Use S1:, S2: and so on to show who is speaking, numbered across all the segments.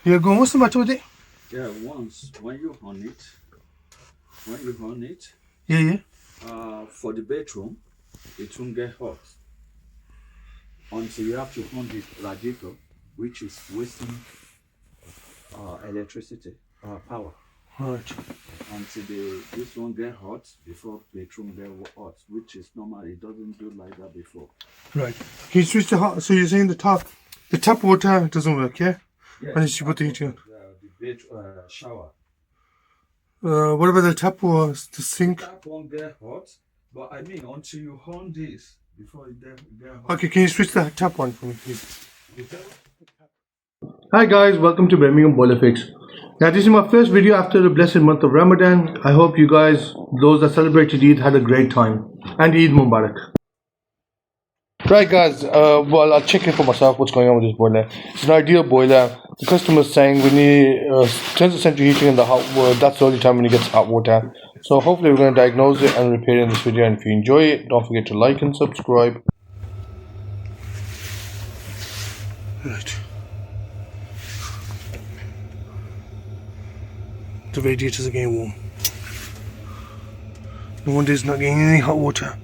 S1: You're going, what's the matter with it?
S2: Yeah, when you on it,
S1: Yeah.
S2: for the bedroom, it won't get hot until you have to on the radiator, which is wasting electricity, power.
S1: Right.
S2: Until this one get hot before bedroom get hot, which is normal. It doesn't do like that before.
S1: Right. Can you switch the hot? So you're saying the tap water doesn't work, yeah?
S2: Yeah.
S1: Unless you put the heating on.
S2: The bed shower.
S1: What about the tap or the sink?
S2: The tap won't get hot, but I mean until you on this before it get hot.
S1: Okay, can you switch the tap on for me, please? Hi guys, welcome to Birmingham Boiler Fix. Now this is my first video after the blessed month of Ramadan. I hope you guys, those that celebrated Eid, had a great time. And Eid Mubarak. Right guys, well I'll check it for myself what's going on with this boiler. It's an ideal boiler. The customer's saying we need turns the central heating in the hot water. That's the only time when it gets hot water. So hopefully we're going to diagnose it and repair it in this video. And if you enjoy it, don't forget to like and subscribe. Right. The radiators are getting warm. No wonder it's not getting any hot water.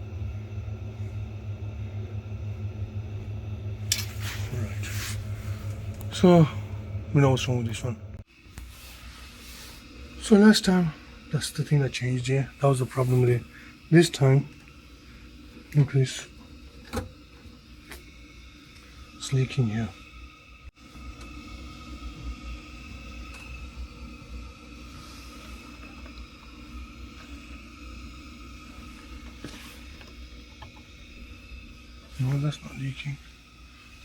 S1: Right. So we know what's wrong with this one. So last time, that's the thing that changed here. That was the problem with it. This time, increase. It's leaking here. No, that's not leaking.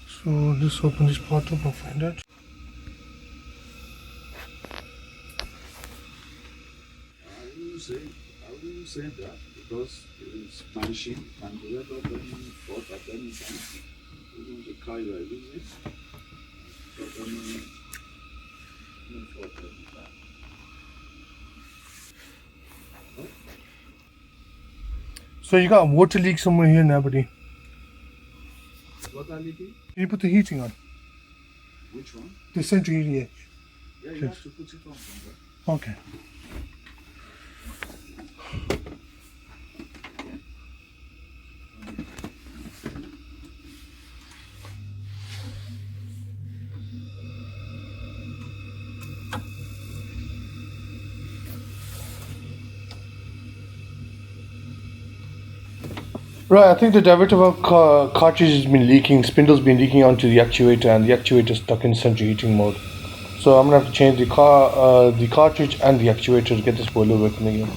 S1: So let's open this part up and find out.
S2: I wouldn't say that because it's machine and the weather doesn't fault at any time. Even the car you are using, doesn't fault at any time.
S1: So you got a water leak somewhere here now, buddy.
S2: Water leaking?
S1: Can you put the heating on?
S2: Which one?
S1: The central heating, yeah.
S2: Yeah, you have to put it on from there.
S1: Okay. Right, I think the diverter valve cartridge has been leaking, spindle's been leaking onto the actuator, and the actuator is stuck in central heating mode. So I'm gonna have to change the cartridge and the actuator to get this boiler working again.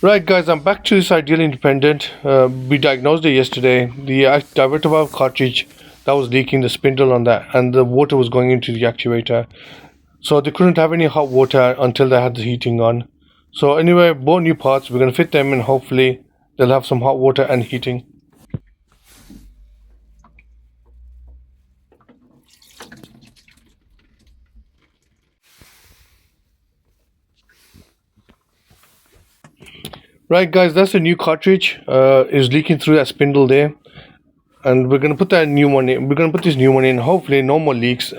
S1: Right guys, I'm back to this Ideal Independent. We diagnosed it yesterday. The diverter valve cartridge that was leaking, the spindle on that, and the water was going into the actuator. So they couldn't have any hot water until they had the heating on. So anyway, bought new parts. We're gonna fit them in. Hopefully they'll have some hot water and heating. Right guys, that's the new cartridge. Is leaking through that spindle there, and we're gonna put that new one in. We're gonna put this new one in. Hopefully no more leaks.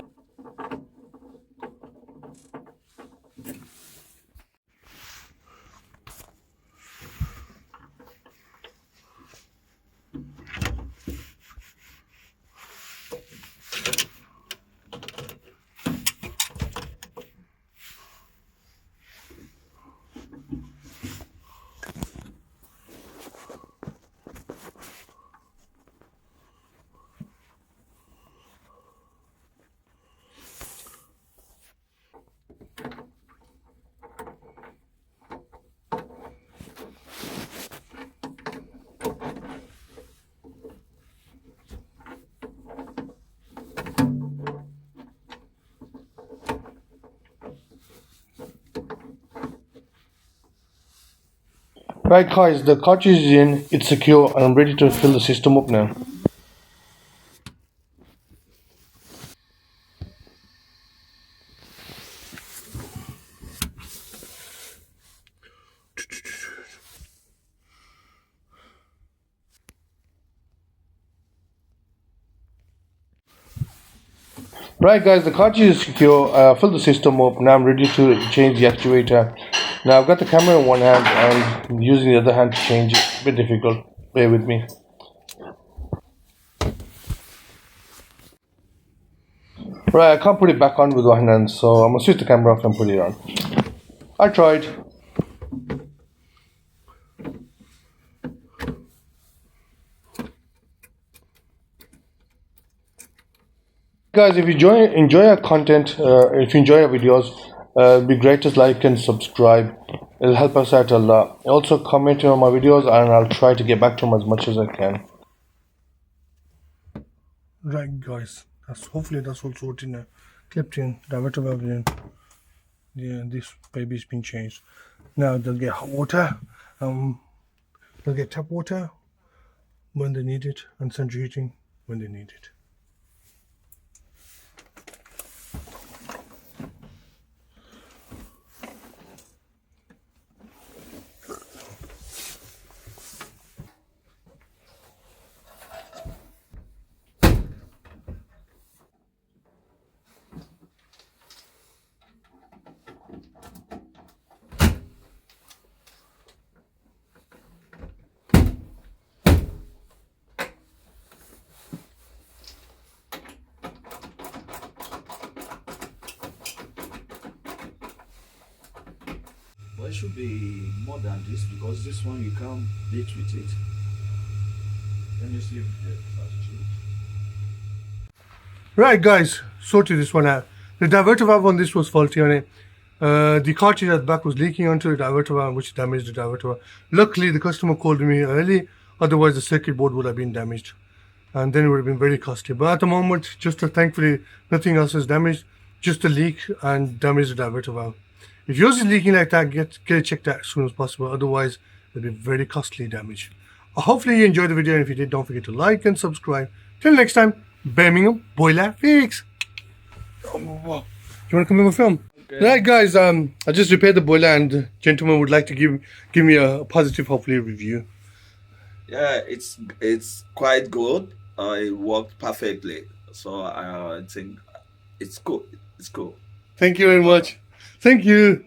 S1: Right guys, the cartridge is in, it's secure, and I'm ready to fill the system up now. Right, guys, the cartridge is secure. Fill the system up. Now I'm ready to change the actuator. Now I've got the camera in one hand and using the other hand to change it. A bit difficult. Bear with me. Right, I can't put it back on with one hand, so I'm gonna switch the camera off and put it on. I tried. Guys, if you enjoy our content, if you enjoy our videos, it'd be great to like and subscribe. It'll help us out a lot. Also, comment on my videos, and I'll try to get back to them as much as I can. Right, guys. Hopefully that's all sorted now. Clipped in, diverter valve in. Yeah, this baby's been changed. Now they'll get hot water. They'll get tap water when they need it, and central heating when they need it.
S2: Well, it should be more than this because this one you can't beat with it. Then just leave the cartridge.
S1: Right, guys, sorted this one out. The diverter valve on this was faulty on it. The cartridge at the back was leaking onto the diverter valve, which damaged the diverter valve. Luckily, the customer called me early, otherwise the circuit board would have been damaged. And then it would have been very costly. But at the moment, thankfully, nothing else is damaged. Just a leak and damage the diverter valve. If yours is leaking like that, get it checked out as soon as possible. Otherwise, it'll be very costly damage. Hopefully you enjoyed the video, and if you did, don't forget to like and subscribe. Till next time, Birmingham Boiler Fix. Oh, wow. Do you want to come in my film? Okay. Right, guys. I just repaired the boiler, and the gentleman would like to give me a positive, hopefully, review.
S3: Yeah, it's quite good. It worked perfectly, so I think it's cool. It's cool.
S1: Thank you very much. Thank you.